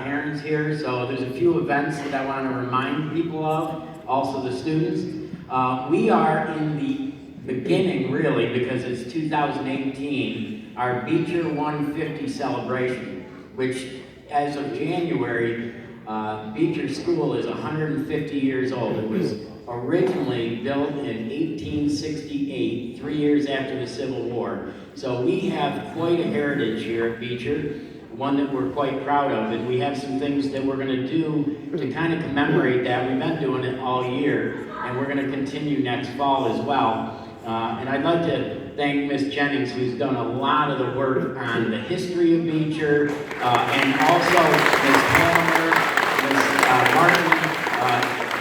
parents here, so there's a few events that I want to remind people of, also the students. We are in the beginning, really, because it's 2018, our Beecher 150 celebration, which as of January, Beecher School is 150 years old. It was originally built in 1868, 3 years after the Civil War. So we have quite a heritage here at Beecher, one that we're quite proud of, and we have some things that we're going to do to kind of commemorate that. We've been doing it all year, and we're going to continue next fall as well. And I'd like to thank Ms. Jennings, who's done a lot of the work on the history of Beecher, and also Ms. Palmer, Ms. Martin,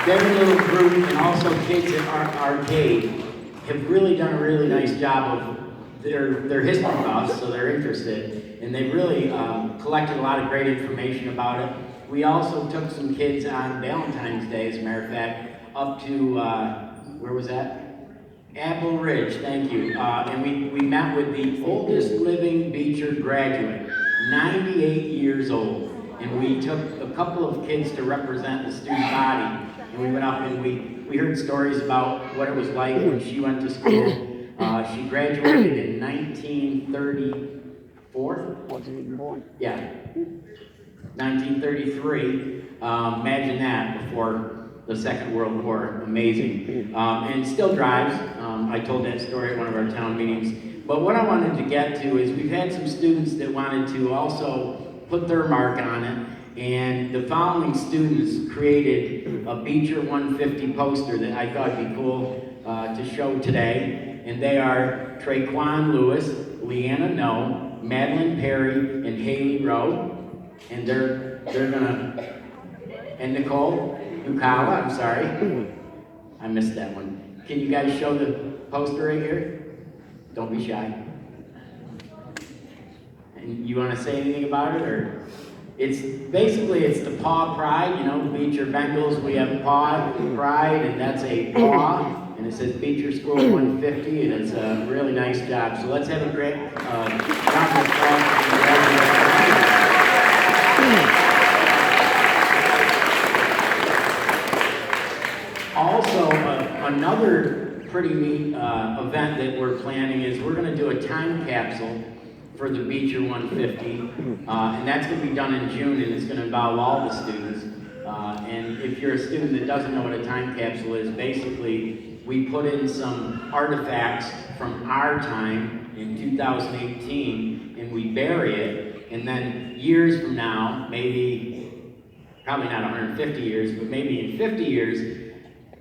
their little group, and also kids at our arcade have really done a really nice job of their history buffs, so they're interested, and they've really collected a lot of great information about it. We also took some kids on Valentine's Day, as a matter of fact, up to, where was that? Apple Ridge, thank you. And we met with the oldest living Beecher graduate, 98 years old. And we took a couple of kids to represent the student body. And we went up and we heard stories about what it was like when she went to school. She graduated in 1934? Wasn't even born. Yeah, 1933. Imagine that, before the Second World War. Amazing. And still drives. I told that story at one of our town meetings. But what I wanted to get to is we've had some students that wanted to also put their mark on it. And the following students created a Beecher 150 poster that I thought would be cool to show today. And they are Traquan Lewis, Leanna No, Madeline Perry, and Haley Rowe. And they're gonna, and Nicole Ukala, I'm sorry. I missed that one. Can you guys show the poster right here? Don't be shy. And you want to say anything about it, or? It's basically, it's the Paw Pride, you know, Beecher Bengals, we have Paw Pride, and that's a paw, and it says Beecher School 150, and it's a really nice job. So let's have a great round of applause. Also, another pretty neat event that we're planning is we're going to do a time capsule for the Beecher 150, and that's going to be done in June, and it's going to involve all the students. And if you're a student that doesn't know what a time capsule is, basically we put in some artifacts from our time in 2018, and we bury it, and then years from now, maybe, probably not 150 years, but maybe in 50 years,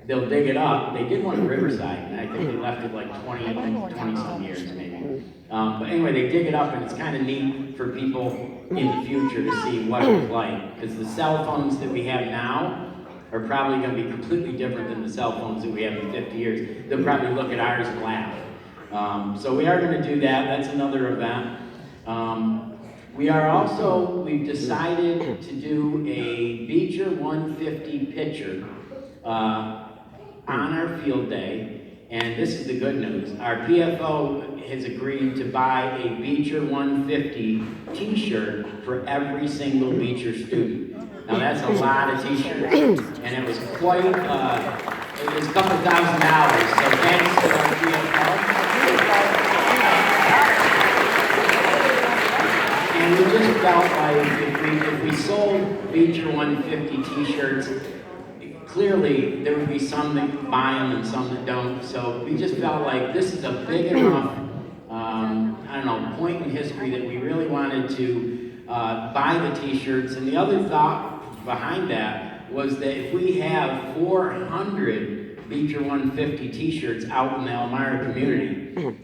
they'll dig it up. They did one in Riverside, and I think they left it like 20-some years maybe. But anyway, they dig it up, and it's kind of neat for people in the future to see what it was like. Because the cell phones that we have now are probably going to be completely different than the cell phones that we have in 50 years. They'll probably look at ours and laugh. So we are going to do that. That's another event. We've decided to do a Beecher 150 picture on our field day, and this is the good news. Our PFO has agreed to buy a Beecher 150 t-shirt for every single Beecher student. Now that's a lot of t-shirts, and it was quite, it was a couple $1,000, so thanks to our PFO. And we just felt like if we sold Beecher 150 t-shirts, clearly there would be some that buy them and some that don't. So we just felt like this is a big enough, point in history that we really wanted to buy the t-shirts. And the other thought behind that was that if we have 400 Beecher 150 t-shirts out in the Elmira community,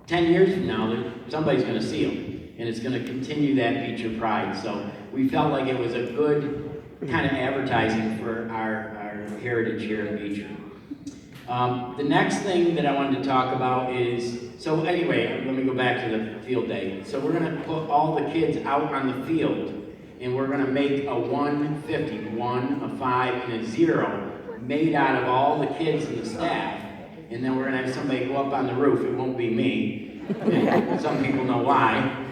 10 years from now, somebody's going to see them. And it's going to continue that Beecher pride. So we felt like it was a good kind of advertising for our heritage here in Beecher. The next thing that I wanted to talk about is, so anyway, let me go back to the field day. So we're going to put all the kids out on the field, and we're going to make a 150, 1, a 5, and a 0 made out of all the kids and the staff. And then we're going to have somebody go up on the roof. It won't be me. And some people know why.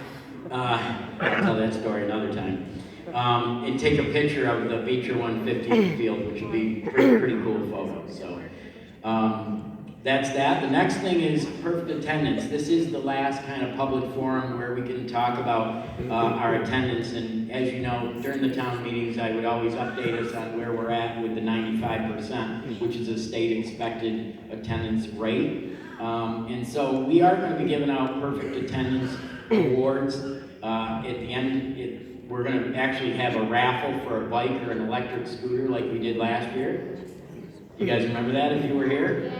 I'll tell that story another time. and take a picture of the Beecher 150 field, which would be pretty cool photo. So that's that. The next thing is perfect attendance. This is the last kind of public forum where we can talk about our attendance. And as you know, during the town meetings, I would always update us on where we're at with the 95%, which is a state expected attendance rate. And so we are going to be giving out perfect attendance awards. At the end, we're going to actually have a raffle for a bike or an electric scooter like we did last year. You guys remember that if you were here?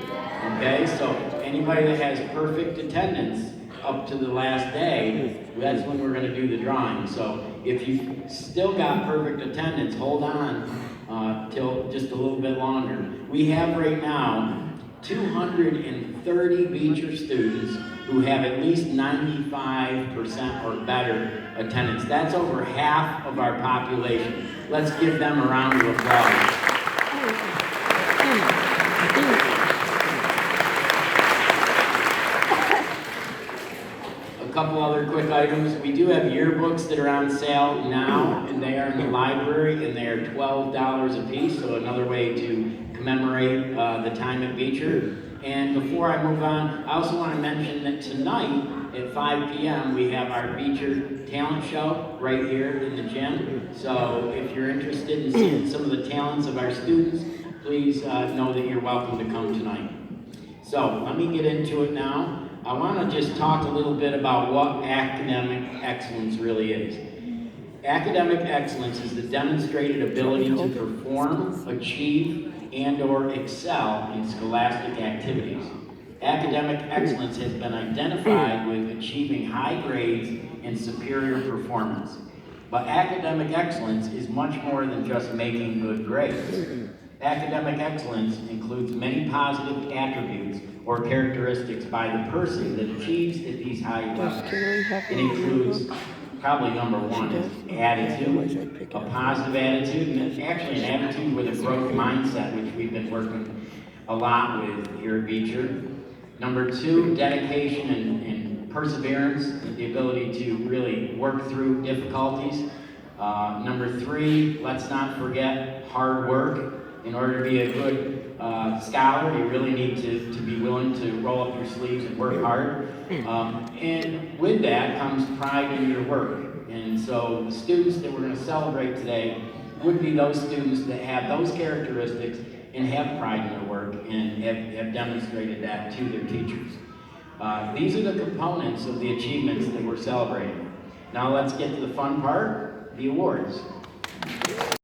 Okay, so anybody that has perfect attendance up to the last day, that's when we're going to do the drawing. So if you've still got perfect attendance, hold on till just a little bit longer. We have right now 230 Beecher students who have at least 95% or better attendance. That's over half of our population. Let's give them a round of applause. A couple other quick items. We do have yearbooks that are on sale now, and they are in the library, and they are $12 a piece, so another way to commemorate the time at Beecher. And before I move on, I also want to mention that tonight at 5 p.m. we have our Beecher talent show right here in the gym. So if you're interested in seeing some of the talents of our students, please know that you're welcome to come tonight. So let me get into it now. I want to just talk a little bit about what academic excellence really is. Academic excellence is the demonstrated ability to perform, achieve, and/or excel in scholastic activities. Academic excellence has been identified with achieving high grades and superior performance. But academic excellence is much more than just making good grades. Academic excellence includes many positive attributes or characteristics by the person that achieves at these high levels. It includes, probably number one, is attitude, a positive attitude, and actually an attitude with a growth mindset, which we've been working a lot with here at Beecher. Number two, dedication and perseverance, the ability to really work through difficulties. Number three, let's not forget hard work. In order to be a good scholar, you really need to be willing to roll up your sleeves and work hard. And with that comes pride in your work. And so the students that we're going to celebrate today would be those students that have those characteristics and have pride in their work and have demonstrated that to their teachers. These are the components of the achievements that we're celebrating. Now let's get to the fun part, the awards.